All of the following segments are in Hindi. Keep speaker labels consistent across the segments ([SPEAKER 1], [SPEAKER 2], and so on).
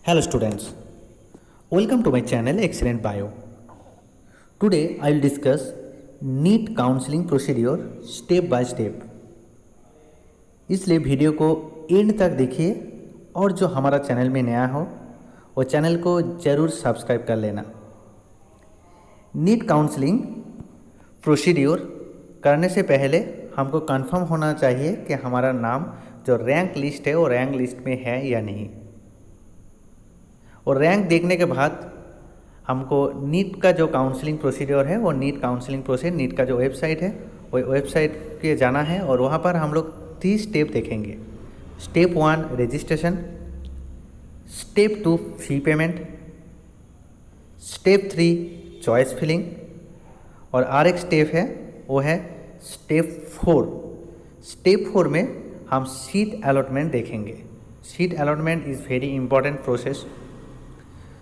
[SPEAKER 1] Hello students, welcome to my channel Excellent Bio. Today I will discuss NEET counseling procedure step by step. इसलिए वीडियो को एंड तक देखिए और जो हमारा चैनल में नया हो वो चैनल को ज़रूर सब्सक्राइब कर लेना। नीट काउंसलिंग प्रोसीड्यूर करने से पहले हमको कंफर्म होना चाहिए कि हमारा नाम जो रैंक लिस्ट है वो रैंक लिस्ट में है या नहीं, और रैंक देखने के बाद हमको नीट का जो काउंसलिंग प्रोसीड्योर है वो नीट काउंसलिंग प्रोसीड नीट का जो वेबसाइट है वो वेबसाइट पे जाना है और वहाँ पर हम लोग 3 स्टेप देखेंगे। Step 1 registration, step 2 fee payment, step 3 choice filling और एक स्टेप है वो है स्टेप 4। स्टेप 4 में हम सीट अलॉटमेंट देखेंगे। Seat allotment is very important process.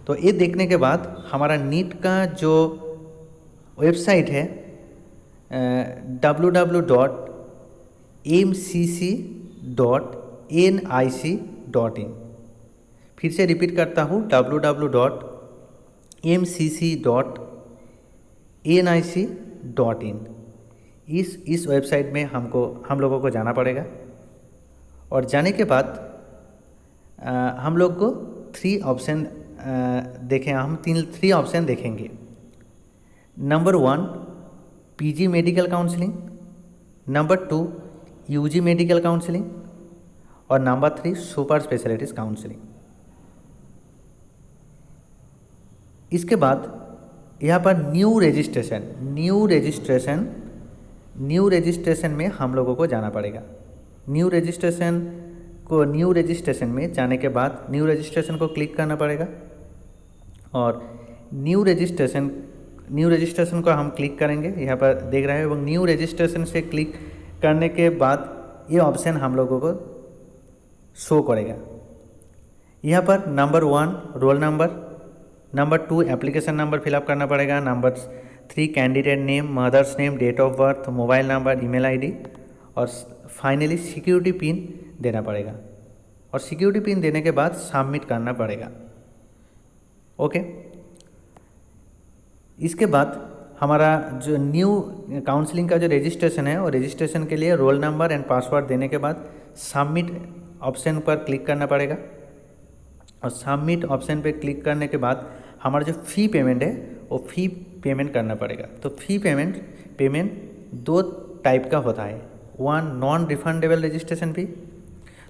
[SPEAKER 1] तो ये देखने के बाद हमारा नीट का जो वेबसाइट है www.mcc.nic.in, फिर से रिपीट करता हूँ www.mcc.nic.in। इस वेबसाइट में हम लोगों को जाना पड़ेगा और जाने के बाद हम लोग को 3 ऑप्शन हम 3 ऑप्शन देखेंगे। Number 1 PG medical counselling, number 2 UG medical counselling और नंबर 3 सुपर स्पेशलिटीज़ काउंसलिंग। इसके बाद यहाँ पर न्यू रजिस्ट्रेशन में हम लोगों को जाना पड़ेगा। न्यू रजिस्ट्रेशन में जाने के बाद न्यू रजिस्ट्रेशन को क्लिक करना पड़ेगा और न्यू रजिस्ट्रेशन को हम क्लिक करेंगे। यहाँ पर देख रहे हैं वो न्यू रजिस्ट्रेशन से क्लिक करने के बाद ये ऑप्शन हम लोगों को शो करेगा। यहाँ पर number 1 roll number, number 2 application number fill up करना पड़ेगा, number 3 candidate name, mother's name, date of birth, mobile number, email ID और फाइनली सिक्योरिटी पिन देना पड़ेगा। और सिक्योरिटी पिन देने के बाद सबमिट करना पड़ेगा। ओके, इसके बाद हमारा जो न्यू काउंसलिंग का जो रजिस्ट्रेशन है वो रजिस्ट्रेशन के लिए रोल नंबर एंड पासवर्ड देने के बाद सबमिट ऑप्शन पर क्लिक करना पड़ेगा और सबमिट ऑप्शन पे क्लिक करने के बाद हमारा जो फ़ी पेमेंट है वो फ़ी पेमेंट करना पड़ेगा। तो फ़ी पेमेंट 2 टाइप का होता है। 1 नॉन रिफंडेबल रजिस्ट्रेशन फ़ी।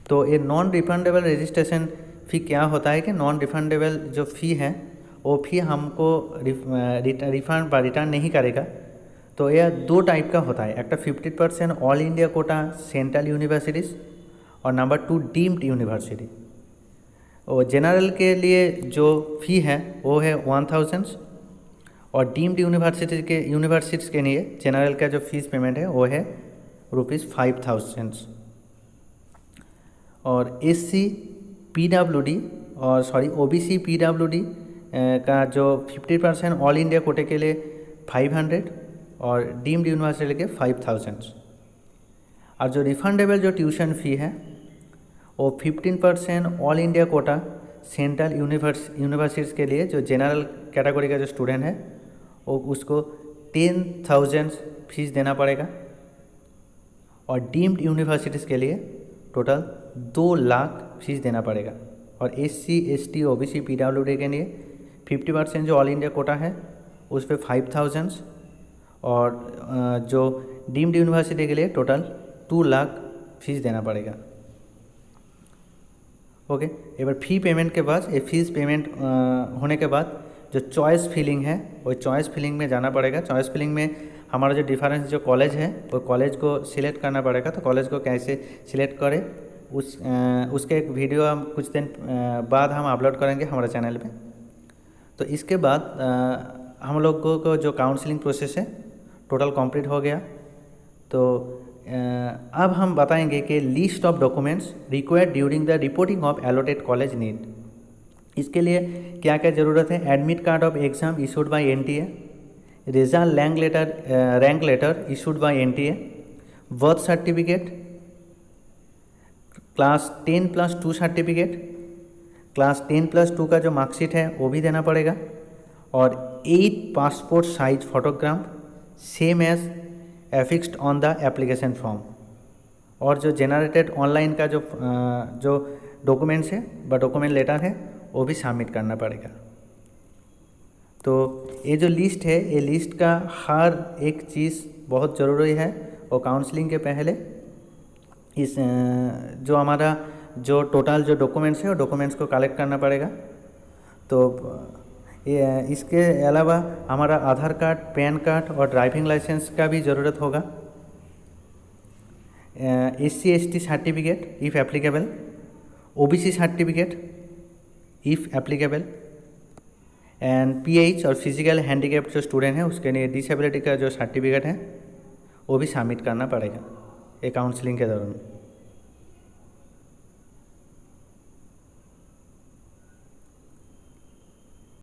[SPEAKER 1] तो ये नॉन रिफंडेबल रजिस्ट्रेशन फ़ी क्या होता है कि नॉन रिफंडेबल जो फ़ी है वो फ़ी हमको रिटर्न नहीं करेगा। तो यह 2 टाइप का होता है। एक 50% all India quota central universities और नंबर 2 डीम्ड यूनिवर्सिटी। और जनरल के लिए जो फ़ी है वो है 1000 और डीम्ड यूनिवर्सिटीज़ के लिए जनरल का जो फीस पेमेंट है वो है ₹5000। और SC PWD और OBC PWD का जो 50% ऑल इंडिया कोटे के लिए 500 और डीम्ड यूनिवर्सिटी के 5000। और जो रिफंडेबल जो ट्यूशन फ़ी है वो 15% all India quota central universities के लिए जो जनरल कैटेगरी का जो स्टूडेंट है वो उसको 10,000 फीस देना पड़ेगा और डीम्ड यूनिवर्सिटीज़ के लिए टोटल 2 लाख फीस देना पड़ेगा। और SC ST OBC PWD के लिए 50% जो ऑल इंडिया कोटा है उस पर 5000 और जो डीम्ड यूनिवर्सिटी के लिए टोटल 2 लाख फीस देना पड़ेगा। ओके, एक बार फ़ी पेमेंट के बाद ये फीस पेमेंट होने के बाद जो चॉइस फिलिंग है वो चॉइस फिलिंग में जाना पड़ेगा। चॉइस फिलिंग में हमारा जो डिफरेंस जो कॉलेज है वो कॉलेज को सिलेक्ट करना पड़ेगा। तो कॉलेज को कैसे सिलेक्ट करें उसके एक वीडियो हम कुछ दिन बाद हम अपलोड करेंगे हमारे चैनल पे। तो इसके बाद हम लोगों को जो काउंसलिंग प्रोसेस है टोटल कंप्लीट हो गया। तो अब हम बताएंगे कि list of documents required during the reporting of allotted college NEET. इसके लिए क्या क्या ज़रूरत है? Admit card of exam issued by NTA, result rank letter issued by NTA, birth certificate, class 10+2 certificate, class 10+2 का जो मार्कशीट है वो भी देना पड़ेगा, और 8 passport size photograph same as affixed on the application form. और जो जनरेटेड ऑनलाइन का जो डॉक्यूमेंट्स है व डॉक्यूमेंट लेटर है वो भी सबमिट करना पड़ेगा। तो ये जो लिस्ट है, ये लिस्ट का हर एक चीज़ बहुत ज़रूरी है, और काउंसलिंग के पहले इस जो हमारा जो टोटल जो डॉक्यूमेंट्स है वो डॉक्यूमेंट्स को कलेक्ट करना पड़ेगा। तो इसके अलावा हमारा आधार कार्ड, पैन कार्ड और ड्राइविंग लाइसेंस का भी ज़रूरत होगा। SC/ST certificate if applicable, OBC certificate if applicable, and PH और फिजिकल हैंडीकैप जो स्टूडेंट है उसके लिए डिसेबिलिटी का जो सर्टिफिकेट है वो भी सबमिट करना पड़ेगा ये काउंसलिंग के दौरान।